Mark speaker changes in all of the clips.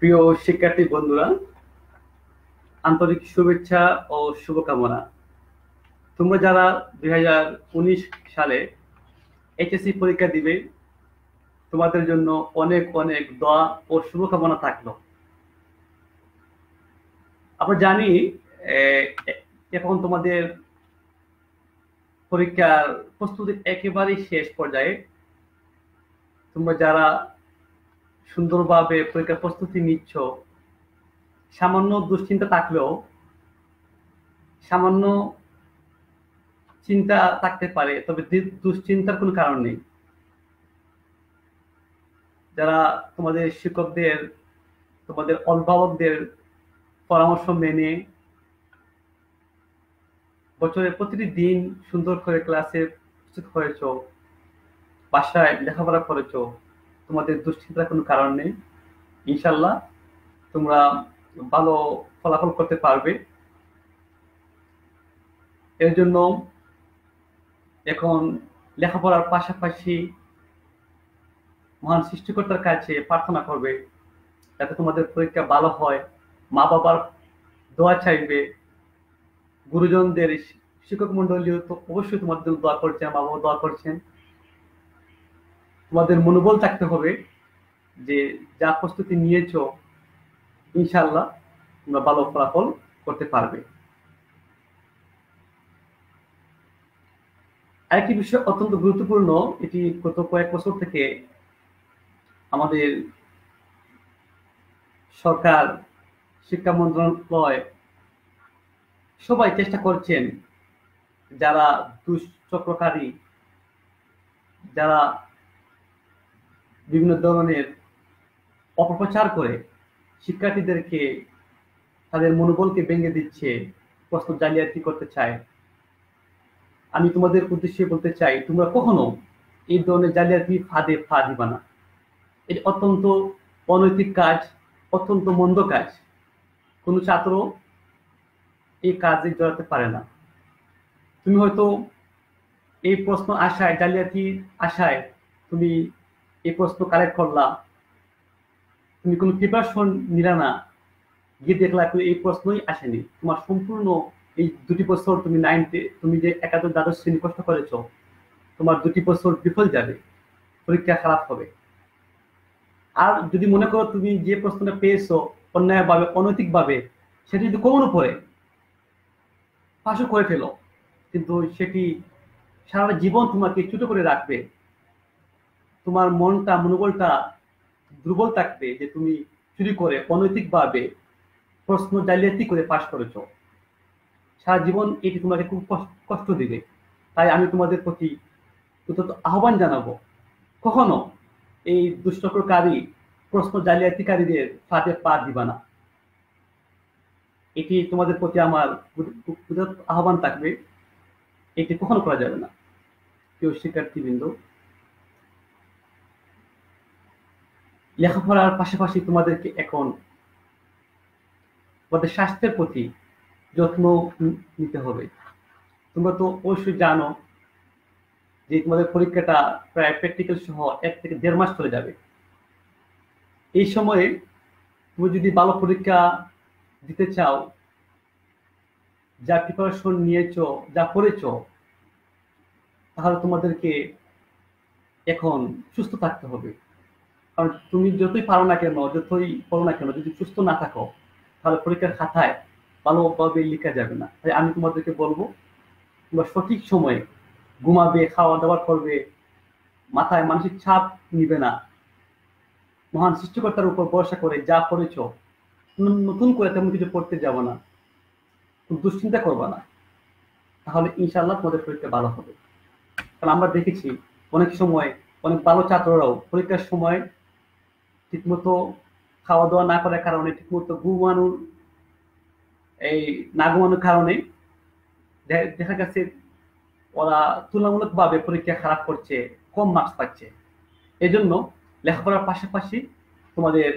Speaker 1: প্রিয় শিক্ষার্থী বন্ধুরা, আন্তরিক শুভেচ্ছা ও শুভকামনা। তোমরা যারা 2019 সালে এইচএসসি পরীক্ষা দিবে, তোমাদের জন্য অনেক অনেক দোয়া ও শুভকামনা থাকলো। আমরা জানি এ- এখন তোমাদের পরীক্ষার প্রস্তুতি একেবারেই শেষ পর্যায়ে। তোমরা যারা সুন্দরভাবে পরীক্ষার প্রস্তুতি নিচ্ছ, সামান্য দুশ্চিন্তা থাকলেও, সামান্য চিন্তা থাকতে পারে, তবে দুশ্চিন্তার কোনো কারণ নেই। যারা তোমাদের শিক্ষকদের, তোমাদের অভিভাবকদের পরামর্শ মেনে বছরের প্রতিটি দিন সুন্দর করে ক্লাসে উপস্থিত হয়েছ, বাসায় লেখাপড়া করেছ, তোমাদের দুশ্চিন্তার কোনো কারণ নেই। ইনশাল্লাহ তোমরা ভালো ফলাফল করতে পারবে। এর জন্য এখন লেখাপড়ার পাশাপাশি মহান সৃষ্টিকর্তার কাছে প্রার্থনা করবে যাতে তোমাদের পরীক্ষা ভালো হয়। মা বাবার দোয়া চাইবে, গুরুজনদের, শিক্ষক মন্ডলীও তো অবশ্যই তোমাদের জন্য দোয়া করছেন, মা বাবা দোয়া করছেন। তোমাদের মনোবল থাকতে হবে যে যা প্রস্তুতি নিয়েছ, ইনশাল্লাহ তোমরা ভালো ফলাফল করতে পারবে। আরেকটি বিষয় অত্যন্ত গুরুত্বপূর্ণ, এটি গত কয়েক বছর থেকে আমাদের সরকার, শিক্ষা মন্ত্রণালয় সবাই চেষ্টা করছেন, যারা দুষ্চক্রকারী, যারা বিভিন্ন ধরনের অপপ্রচার করে শিক্ষার্থীদেরকে, তাদের মনোবলকে ভেঙে দিচ্ছে, প্রশ্ন জালিয়াতি করতে চায়, আমি তোমাদের উদ্দেশ্যে বলতে চাই, তোমরা কখনো এই ধরনের জালিয়াতি ফাঁদে পা দিবা না। এটি অত্যন্ত অনৈতিক কাজ, অত্যন্ত মন্দ কাজ। কোনো ছাত্র এই কাজে জড়াতে পারে না। তুমি হয়তো এই প্রশ্ন আশায়, জালিয়াতির আশায় তুমি এই প্রশ্ন কালেক্ট করলা, তুমি কোনো প্রিপারেশন নিলা না, গিয়ে দেখলা এই প্রশ্নই আসেনি। তোমার সম্পূর্ণ এই 2 বছর তুমি নাইনথে, তুমি যে একাদশ দ্বাদশ শ্রেণী কষ্ট করেছ, তোমার 2 বছর বিফল যাবে, পরীক্ষা খারাপ হবে। আর যদি মনে করো তুমি যে প্রশ্নটা পেয়েছো অন্যায়ভাবে, অনৈতিকভাবে, সেটি যদি কমনও পড়ে, পাশও করে ফেলো, কিন্তু সেটি সারা জীবন তোমাকে ছোট করে রাখবে। তোমার মনটা, মনোবলটা দুর্বল থাকবে যে তুমি চুরি করে, অনৈতিকভাবে প্রশ্ন জালিয়াতি করে পাশ করেছো। সারা জীবন এটি তোমাকে খুব কষ্ট দিবে। তাই আমি তোমাদের প্রতি আহ্বান জানাবো, কখনো এই দুষ্টকারী, প্রশ্ন জালিয়াতিকারীদের ফাঁদে পা দিবা না। এটি তোমাদের প্রতি আমার আহ্বান থাকবে, এটি কখনো করা যাবে না। প্রিয় শিক্ষার্থীবৃন্দ, লেখাপড়ার পাশাপাশি তোমাদেরকে এখন তোমাদের স্বাস্থ্যের প্রতি যত্ন নিতে হবে। তোমরা তো অবশ্যই জানো যে তোমাদের পরীক্ষাটা প্রায় প্র্যাকটিক্যাল সহ 1 থেকে 1.5 মাস চলে যাবে। এই সময়ে তুমি যদি ভালো পরীক্ষা দিতে চাও, যা প্রিপারেশন নিয়েছো, যা পড়েছো, তাহলে তোমাদেরকে এখন সুস্থ থাকতে হবে। কারণ তুমি যতই পারো না কেন, যতই পড়ো না কেন, যদি সুস্থ না থাকো, তাহলে পরীক্ষার খাতায় ভালোভাবে লেখা যাবে না। তাই আমি তোমাদেরকে বলবো, তোমরা সঠিক সময়ে ঘুমাবে, খাওয়া দাওয়া করবে, মাথায় মানসিক চাপ নিবে না, মহান সৃষ্টিকর্তার উপর ভরসা করে যা পড়েছো, নতুন করে তেমন কিছু পড়তে যাব না, দুশ্চিন্তা করবা না, তাহলে ইনশাল্লাহ তোমাদের পরীক্ষা ভালো হবে। কারণ আমরা দেখেছি অনেক সময় অনেক ভালো ছাত্ররাও পরীক্ষার সময় ঠিকমতো খাওয়া দাওয়া না করার কারণে, ঠিকমতো ঘুমানোর, এই না ঘুমানোর কারণে দেখা গেছে ওরা তুলনামূলকভাবে পরীক্ষা খারাপ করছে, কম মার্কস পাচ্ছে। এই জন্য লেখাপড়ার পাশাপাশি তোমাদের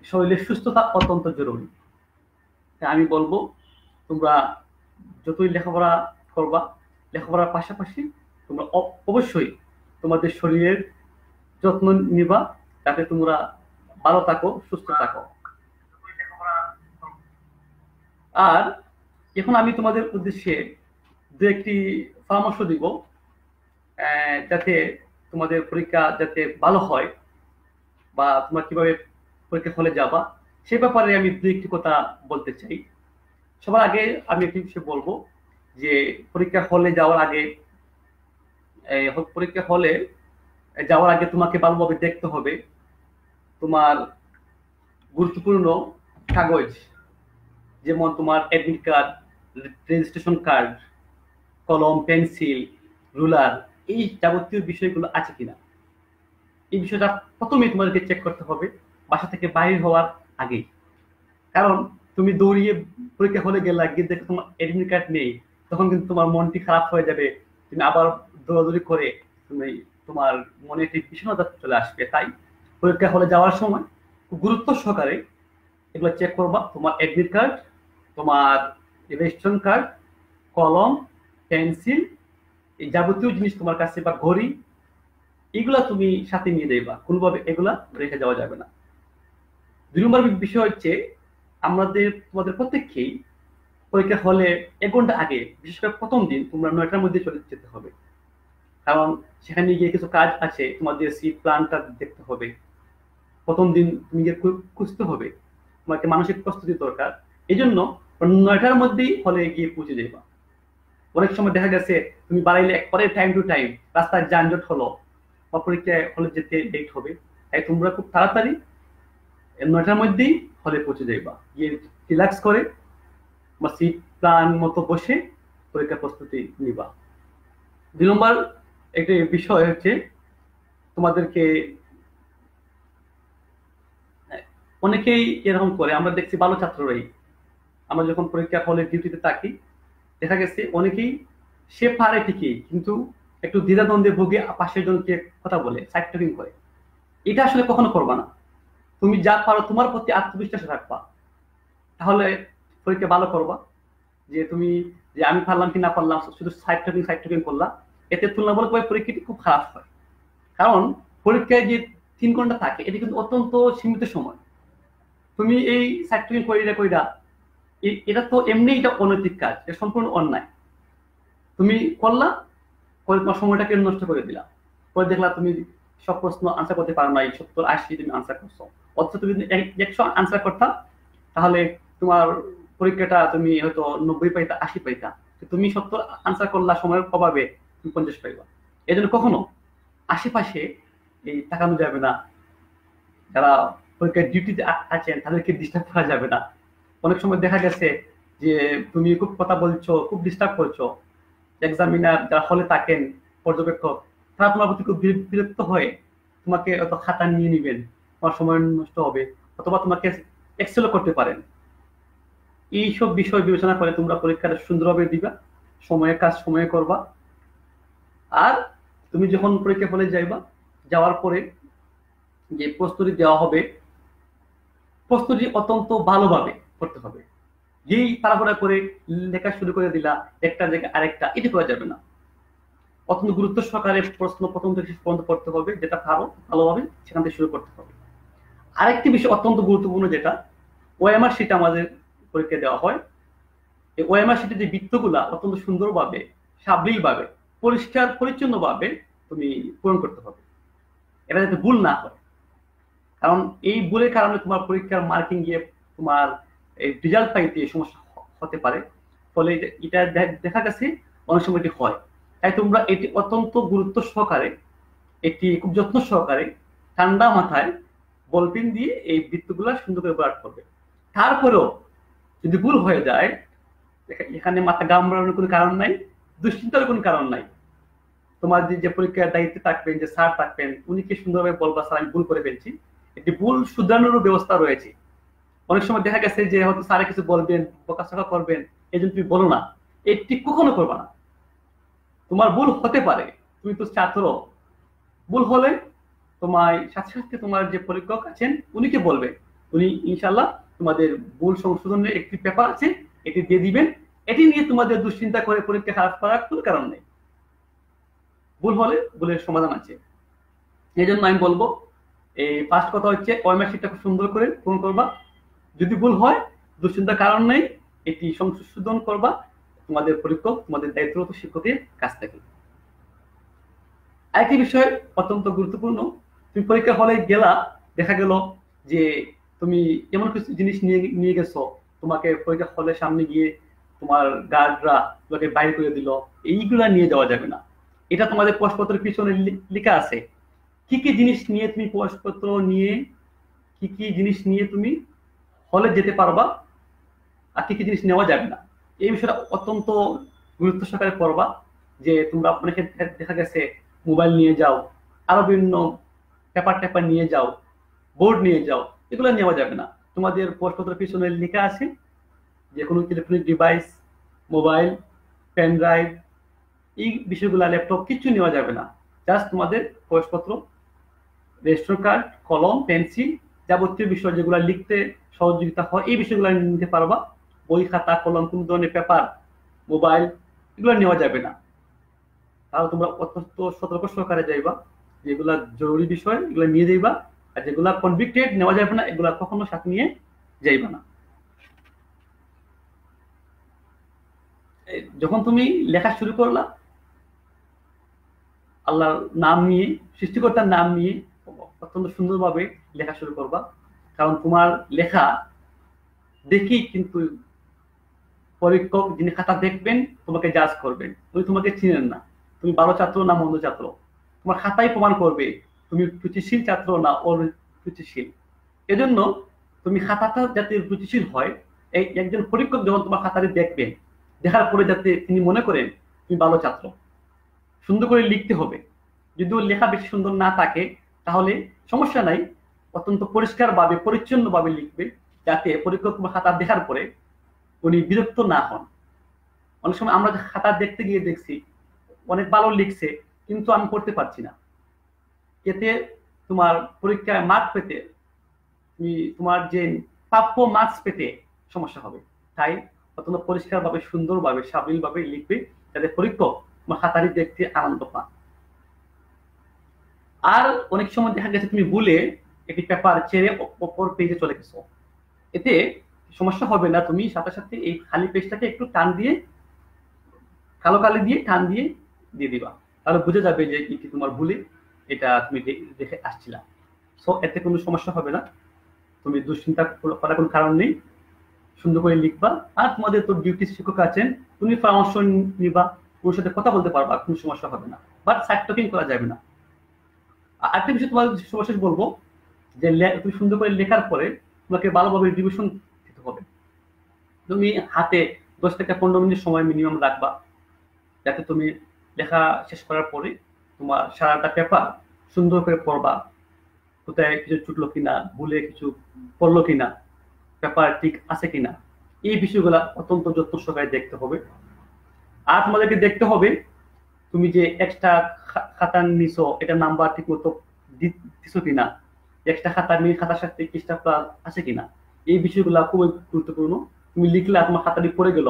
Speaker 1: শরীরের সুস্থতা অত্যন্ত জরুরি। আমি বলবো, তোমরা যতই লেখাপড়া করবা, লেখাপড়ার পাশাপাশি তোমরা অবশ্যই তোমাদের শরীরের যত্ন নিবা, যাতে তোমরা ভালো থাকো, সুস্থ থাকো। আর এখন আমি তোমাদের উদ্দেশ্যে দু একটি পরামর্শ দিব, যাতে তোমাদের পরীক্ষা যাতে ভালো হয় বা তোমরা কিভাবে পরীক্ষা হলে যাবা সে ব্যাপারে আমি দু একটি কথা বলতে চাই। সবার আগে আমি একটি বিষয় বলবো যে পরীক্ষা হলে যাওয়ার আগে, পরীক্ষা হলে যাওয়ার আগে তোমাকে ভালোভাবে দেখতে হবে তোমার গুরুত্বপূর্ণ কাগজ, যেমন তোমার অ্যাডমিট কার্ড, রেজিস্ট্রেশন কার্ড, কলম, পেন্সিল, রুলার, এই যাবতীয় বিষয়গুলো আছে কিনা। এই বিষয়টা প্রথমেই তোমাদেরকে চেক করতে হবে বাসা থেকে বাইরে হওয়ার আগেই। কারণ তুমি দৌড়িয়ে পরীক্ষা হলে গেলা, গিয়ে দেখো তোমার অ্যাডমিট কার্ড নেই, তখন কিন্তু তোমার মনটি খারাপ হয়ে যাবে। তুমি আবার দৌড়াদৌড়ি করে তুমি তোমার মনে একটি বিষণ্ণতা চলে আসবে। তাই পরীক্ষা হলে যাওয়ার সময় খুব গুরুত্ব সহকারে এগুলো চেক করবা। তোমার অ্যাডমিট কার্ড, তোমার রেজিস্ট্রেশন কার্ড, কলম, পেন্সিল, এই যাবতীয় জিনিস তোমার কাছে, বা ঘড়ি, এগুলা তুমি সাথে নিয়ে যাইবা, কোনোভাবে এগুলা রেখে যাওয়া যাবে না। ২ নম্বর বিষয় হচ্ছে তোমাদের প্রত্যেককেই পরীক্ষা হলে ১ ঘন্টা আগে, বিশেষ করে প্রথম দিন তোমরা ৯টার মধ্যে চলে যেতে হবে। কারণ সেখানে গিয়ে কিছু কাজ আছে, তোমাদের সিট প্ল্যানটা দেখতে হবে, প্রথম দিন তুমি গিয়ে খুঁজতে হবে, তোমাকে মানসিক প্রস্তুতি দরকার। এই জন্য ৯টার মধ্যেই হলে গিয়ে পৌঁছে যাইবা। অনেক সময় দেখা গেছে তুমি বাড়াইলে একবারে টাইম টু টাইম রাস্তায় যানজট হলো বা পরীক্ষায় হলে যেতে লেট হবে, তাই তোমরা খুব তাড়াতাড়ি ৯টার মধ্যেই হলে পৌঁছে যাইবা, গিয়ে রিল্যাক্স করে বা সিট প্ল্যান মতো বসে পরীক্ষার প্রস্তুতি নিবা। ২ নম্বর একটি বিষয় হচ্ছে তোমাদেরকে, অনেকেই এরকম করে, আমরা দেখছি ভালো ছাত্ররাই, আমরা যখন পরীক্ষা হলে ডিউটিতে থাকি দেখা গেছে অনেকেই সে পারে ঠিকই, কিন্তু একটু দ্বিধাদ্বন্দ্বে ভুগে পাশের জনকে কথা বলে সাইড টকিং করে। এটা আসলে কখনো করবা না। তুমি যা পারো তোমার প্রতি আত্মবিশ্বাস রাখবা, তাহলে পরীক্ষা ভালো করবা। যে তুমি যে আমি পারলাম কি না পারলাম শুধু সাইড টকিং করলা, এতে তুলনামূলকভাবে পরীক্ষাটি খুব খারাপ হয়। কারণ পরীক্ষায় যে ৩ ঘন্টা থাকে এটি কিন্তু অত্যন্ত সীমিত সময়। তুমি এই সাইড টকিং কইরা এটা তো এমনি এটা অনৈতিক কাজ, এটা সম্পূর্ণ অন্যায়। তুমি করলা, পরে তোমার সময়টাকে নষ্ট করে দিলা, পরে দেখলা তুমি সব প্রশ্ন আনসার করতে পারো নাই, ৭০-৮০ তুমি আনসার করছো। অথচ তুমি ১০০ আনসার করতা, তাহলে তোমার পরীক্ষাটা তুমি হয়তো ৯০ পাইতা, ৮০ পাইতা। তুমি ৭০ আনসার করলা, সময়ের অভাবে তুমি ৫০ পাইবা। এই জন্য কখনো আশেপাশে এই তাকানো যাবে না, যারা পরীক্ষার ডিউটিতে আছেন তাদেরকে ডিস্টার্ব করা যাবে না। অনেক সময় দেখা গেছে যে তুমি খুব কথা বলছো, খুব ডিস্টার্ব করছো, এক্সামিনার যারা হলে থাকেন, পর্যবেক্ষক, তারা তোমার প্রতি খুব বিরক্ত হয়ে তোমাকে হয়তো খাতা নিয়ে নিবেন, তোমার সময় নষ্ট হবে, অথবা তোমাকে এক্সেলও করতে পারেন। এইসব বিষয় বিবেচনা করে তোমরা পরীক্ষাটা সুন্দরভাবে দিবা, সময়ের কাজ সময়ে করবা। আর তুমি যখন পরীক্ষা হলে যাইবা, যাওয়ার পরে যে প্রস্তুতি দেওয়া হবে, প্রস্তুতি অত্যন্ত ভালোভাবে করতে হবে। যেই তাড়াহুড়া করে লেখা শুরু করে দিলা একটা জায়গায় আরেকটা, এটি করা যাবে না। অত্যন্ত গুরুত্ব সহকারে প্রশ্ন প্রথম থেকে শেষ পর্যন্ত পড়তে হবে, যেটা পারো ভালোভাবে সেখান থেকে শুরু করতে হবে। আরেকটি বিষয় অত্যন্ত গুরুত্বপূর্ণ, যেটা ওএমআর শিট আমাদের পরীক্ষায় দেওয়া হয়। এই ওএমআর শিটে যে বৃত্তগুলা অত্যন্ত সুন্দরভাবে, সাবলীলভাবে, পরিষ্কার পরিচ্ছন্নভাবে তুমি পূরণ করতে হবে, এটা যাতে ভুল না হয়। কারণ এই ভুলের কারণে তোমার পরীক্ষার মার্কিং গিয়ে তোমার রেজাল্ট পাইতে সমস্যা হতে পারে। ফলে এটা দেখা গেছে অনেক সময় এটি হয়। তাই তোমরা এটি অত্যন্ত গুরুত্ব সহকারে, এটি খুব যত্ন সহকারে, ঠান্ডা মাথায় বলপেন দিয়ে এই বৃত্তগুলা সুন্দর করে ভরাট করবে। তারপরেও যদি ভুল হয়ে যায়, এখানে মাথা ঘামানোর কোনো কারণ নাই, দুশ্চিন্তার কোনো কারণ নাই। তোমার যে পরীক্ষার দায়িত্বে থাকবেন, যে স্যার থাকবেন, উনি কি সুন্দরভাবে বলবা, স্যার আমি ভুল করে ফেলছি, একটি ভুল শুধরানোর ব্যবস্থা রয়েছে। অনেক সময় দেখা গেছে যে হয়তো স্যারে কিছু বলবেন, বকাঝকা করবেন, এই জন্য তুমি বলো না, এটি কখনো করবা না। তোমার ভুল হতে পারে, তুমি তো ছাত্র, ভুল হলে তোমার সাথে সাথে তোমার যে পরীক্ষক আছেন উনিকে বলবে, উনি ইনশাল্লাহ তোমাদের ভুল সংশোধনের একটি পেপার আছে, এটি দিয়ে দিবেন। এটি নিয়ে তোমাদের দুশ্চিন্তা করে পরীক্ষা খারাপ করার কোনো কারণ নেই। ভুল হলে ভুলের সমাধান আছে। এই জন্য আমি বলবো এই ফার্স্ট কথা হচ্ছে ওএমআর খুব সুন্দর করে পূরণ করবা। যদি ভুল হয় দুশ্চিন্তার কারণ নেই, এটি সংশোধন করবা তোমাদের পরীক্ষক, তোমাদের দায়িত্বরত শিক্ষকের কাছ থেকে। আরেকটি বিষয় অত্যন্ত গুরুত্বপূর্ণ, তুমি পরীক্ষা হলে গেলা, দেখা গেল যে তুমি এমন কিছু জিনিস নিয়ে গেছো, তোমাকে পরীক্ষা হলের সামনে গিয়ে তোমার গার্ডরা তোমাকে বাইরে করে দিল, এইগুলা নিয়ে যাওয়া যাবে না। এটা তোমাদের প্রশ্নপত্রের পিছনে লেখা আছে কি কি জিনিস নিয়ে তুমি প্রশ্নপত্র নিয়ে, কি কি জিনিস নিয়ে তুমি হলে যেতে পারবা আর কি কি জিনিস নেওয়া যাবে না। এই বিষয়টা অত্যন্ত গুরুত্ব সহকারে পড়বা। যে তোমরা অনেকে দেখা গেছে মোবাইল নিয়ে যাও, আরো বিভিন্ন পেপার নিয়ে যাও, বোর্ড নিয়ে যাও, এগুলো নেওয়া যাবে না। তোমাদের প্রশ্নপত্রের পিছনে লেখা আছে যে কোনো electronic device, mobile, pen drive, এই বিষয়গুলো, ল্যাপটপ কিছু নেওয়া যাবে না। জাস্ট তোমাদের প্রশ্নপত্র, রেজিস্টার কার্ড, কলম, পেন্সিল, যাবতীয় বিষয় যেগুলো লিখতে সহযোগিতা হয় এই বিষয়গুলো নিতে পারবা। বই, খাতা, কলম, কোন ধরনের পেপার, মোবাইল, এগুলো নেওয়া যাবে না। তাহলে তোমরা অত্যন্ত সতর্ক সহকারে যাইবা, যেগুলা জরুরি বিষয় এগুলো নিয়ে যাইবা, আর যেগুলা কনভিক্টেড নেওয়া যাবে না এগুলা কখনো সাথে নিয়ে যাইবা না। যখন তুমি লেখা শুরু করলা আল্লাহর নাম নিয়ে, সৃষ্টিকর্তার নাম নিয়ে অত্যন্ত সুন্দরভাবে লেখা শুরু করবা। কারণ তোমার লেখা দেখেই কিন্তু পরীক্ষক যিনি খাতা দেখবেন তোমাকে জাজ করবেন, উনি তোমাকে চিনেন না তুমি ভালো ছাত্র না মন্দ ছাত্র। তোমার খাতাই প্রমাণ করবে তুমি রুচিশীল ছাত্র না অরুচিশীল। এজন্য তুমি খাতাটা যাতে রুচিশীল হয়, এই একজন পরীক্ষক যখন তোমার খাতাটি দেখবেন, দেখার পরে যাতে তিনি মনে করেন তুমি ভালো ছাত্র। সুন্দর করে লিখতে হবে। যদিও লেখা বেশি সুন্দর না থাকে তাহলে সমস্যা নাই, অত্যন্ত পরিষ্কারভাবে পরিচ্ছন্নভাবে লিখবে, যাতে পরীক্ষক তোমার খাতা দেখার পরে উনি বিরক্ত না হন। অনেক সময় আমরা খাতা দেখতে গিয়ে দেখছি অনেক ভালো লিখছে কিন্তু আমি পড়তে পারছি না, এতে তোমার পরীক্ষায় মার্ক পেতে, তুমি তোমার যে প্রাপ্য মার্কস পেতে সমস্যা হবে। তাই অত্যন্ত পরিষ্কারভাবে, সুন্দরভাবে, সাবলীলভাবে লিখবে, যাতে পরীক্ষক তোমার খাতাটি দেখতে আনন্দ পান। আর অনেক সময় দেখা গেছে তুমি ভুলে একটি পেপার ছেড়ে অপর পেজে চলে গেছো, এতে সমস্যা হবে না। তুমি সাথে সাথে এই খালি পেজটাকে একটু টান দিয়ে, কালো কালি দিয়ে টান দিয়ে দিয়ে দিবা, তাহলে বুঝে যাবে যে কি তোমার ভুলে এটা তুমি দেখে আসছিলা। সো এতে কোনো সমস্যা হবে না, তুমি দুশ্চিন্তা করার কোনো কারণ নেই। সুন্দর করে লিখবা। আর তোমাদের তো ডিউটি শিক্ষক আছেন, তুমি পরামর্শ নিবা, ওর সাথে কথা বলতে পারবা, কোনো সমস্যা হবে না। বাট সাইড টকিং করা যাবে না। আরেকটা বিষয় তোমার সর্বশেষ বলবো যে তুমি সুন্দর করে লেখার পরে তোমাকে ভালোভাবে রিভিশন দিতে হবে। তুমি হাতে 10 থেকে 15 মিনিট সময় মিনিমাম রাখবা, যাতে তুমি লেখা শেষ করার পরে তোমার সারাটা পেপার সুন্দর করে পড়বা, কোথায় কিছু ছুটলো কিনা, ভুলে কিছু পড়লো কিনা, পেপার ঠিক আছে কিনা, এই বিষয়গুলো অত্যন্ত যত্ন সহকারে দেখতে হবে। আর তোমাদেরকে দেখতে হবে তুমি যে এক্সট্রা খাতা নিছো এটা নাম্বার ঠিক মতো দিছো কিনা, এক্সট্রা খাতা নিয়ে খাতার সাথে এক্সট্রা প্লাস আছে কিনা, এই বিষয়গুলো খুবই গুরুত্বপূর্ণ। তুমি লিখলে তোমার খাতাটি পড়ে গেল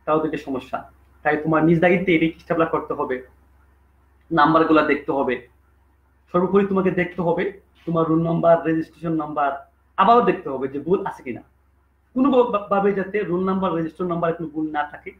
Speaker 1: তাও তো সমস্যা। তাই তোমার নিজ দায়িত্বে এটি এক্সট্রা করতে হবে, নাম্বার গুলা দেখতে হবে। সর্বোপরি তোমাকে দেখতে হবে তোমার রোল নাম্বার, রেজিস্ট্রেশন নাম্বার আবারও দেখতে হবে যে ভুল আছে কিনা। কোনোভাবে যাতে রোল নাম্বার, রেজিস্ট্রেশন নাম্বার কোনো ভুল না থাকে,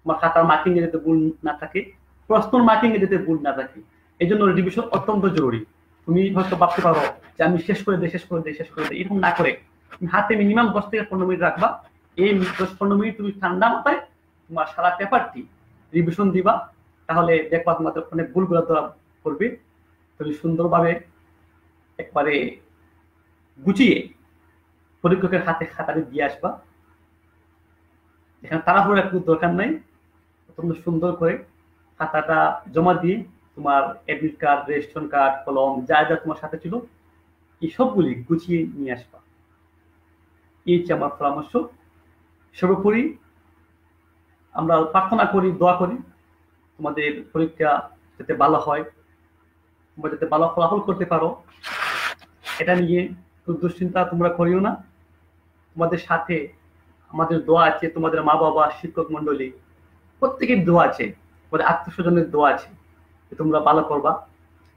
Speaker 1: তোমার খাতার মার্কিং এ যাতে ভুল না থাকে, প্রশ্নের মার্কিং এ যাতে ভুল না থাকে। এই জন্য রিভিশন অত্যন্ত জরুরি। তুমি হয়তো ভাবতে পারো যে আমি শেষ করে দিই, এরকম না করে তুমি হাতে মিনিমাম 10 থেকে 15 মিনিট রাখবা। এই 10-15 মিনিট তুমি ঠান্ডা মাথায় তোমার সারা পেপারটি রিভিশন দিবা, তাহলে দেখবা তোমাদের অনেক ভুলগুলো ধরা পড়বে। তুমি সুন্দরভাবে একবারে গুছিয়ে পরীক্ষকের হাতে খাতাটি দিয়ে আসবা। এখানে তাড়াহুড়ো একটু দরকার নাই, অত্যন্ত সুন্দর করে খাতাটা জমা দিয়ে তোমার অ্যাডমিট কার্ড, রেজিস্ট্রেশন কার্ড, কলম যা যা তোমার সাথে ছিল এই সবগুলি গুছিয়ে নিয়ে আসবা। এই হচ্ছে আমার পরামর্শ। সর্বোপরি আমরা প্রার্থনা করি, দোয়া করি তোমাদের পরীক্ষা যাতে ভালো হয়, তোমরা যাতে ভালো ফলাফল করতে পারো, এটা নিয়ে দুশ্চিন্তা তোমরা করিও না। তোমাদের সাথে আমাদের দোয়া আছে, তোমাদের মা বাবা, শিক্ষক মন্ডলী প্রত্যেকের দোয়া আছে, তোমাদের আত্মীয় স্বজনের দোয়া আছে যে তোমরা ভালো করবা।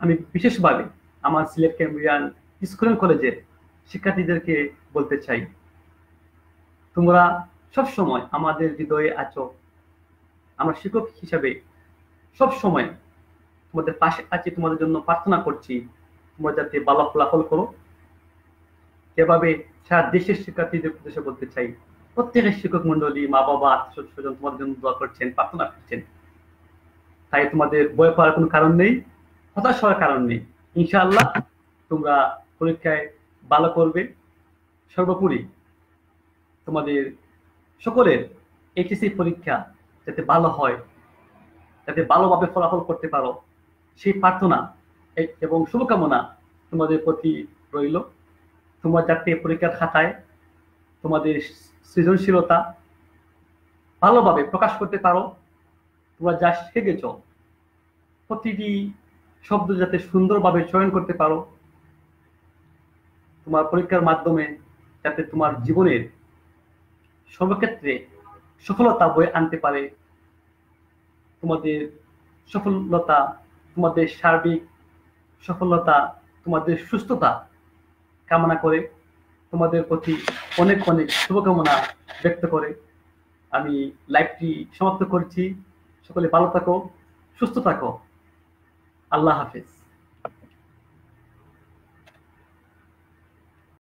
Speaker 1: আমি বিশেষভাবে আমার সিলেট ক্যাম্ব্রিয়ান স্কুল এন্ড কলেজের শিক্ষার্থীদেরকে বলতে চাই, তোমরা সব সময় আমাদের হৃদয়ে আছো। আমরা শিক্ষক হিসাবে সব সময় তোমাদের পাশে আছি, তোমাদের জন্য প্রার্থনা করছি তোমরা যাতে ভালো ফলাফল করো। এভাবে সারা দেশের শিক্ষার্থীদের উদ্দেশ্যে বলতে চাই, প্রত্যেকের শিক্ষক মন্ডলী, মা বাবা, আত্মীয় স্বজন তোমাদের জন্য দোয়া করছেন, প্রার্থনা করছেন। তাই তোমাদের ভয় পাওয়ার কোনো কারণ নেই, হতাশ হওয়ার কারণ নেই। ইনশাআল্লাহ তোমরা পরীক্ষায় ভালো করবে। সর্বোপরি তোমাদের সকলের এইচএসসি পরীক্ষা যাতে ভালো হয়, যাতে ভালোভাবে ফলাফল করতে পারো, সেই প্রার্থনা এবং শুভকামনা তোমাদের প্রতি রইল। তোমরা যাতে পরীক্ষার খাতায় তোমাদের সৃজনশীলতা ভালোভাবে প্রকাশ করতে পারো, তোমরা যা শিখেছ প্রতিটি শব্দ যাতে সুন্দরভাবে চয়ন করতে পারো, তোমার পরীক্ষার মাধ্যমে যাতে তোমার জীবনের সর্বক্ষেত্রে সফলতা বয়ে আনতে পারে। তোমাদের সফলতা, তোমাদের সার্বিক সফলতা, তোমাদের সুস্থতা কামনা করে তোমাদের প্রতি অনেক অনেক শুভকামনা ব্যক্ত করে আমি লাইভটি সমাপ্ত করছি। সকলে ভালো থাকো, সুস্থ থাকো। আল্লাহ হাফেজ।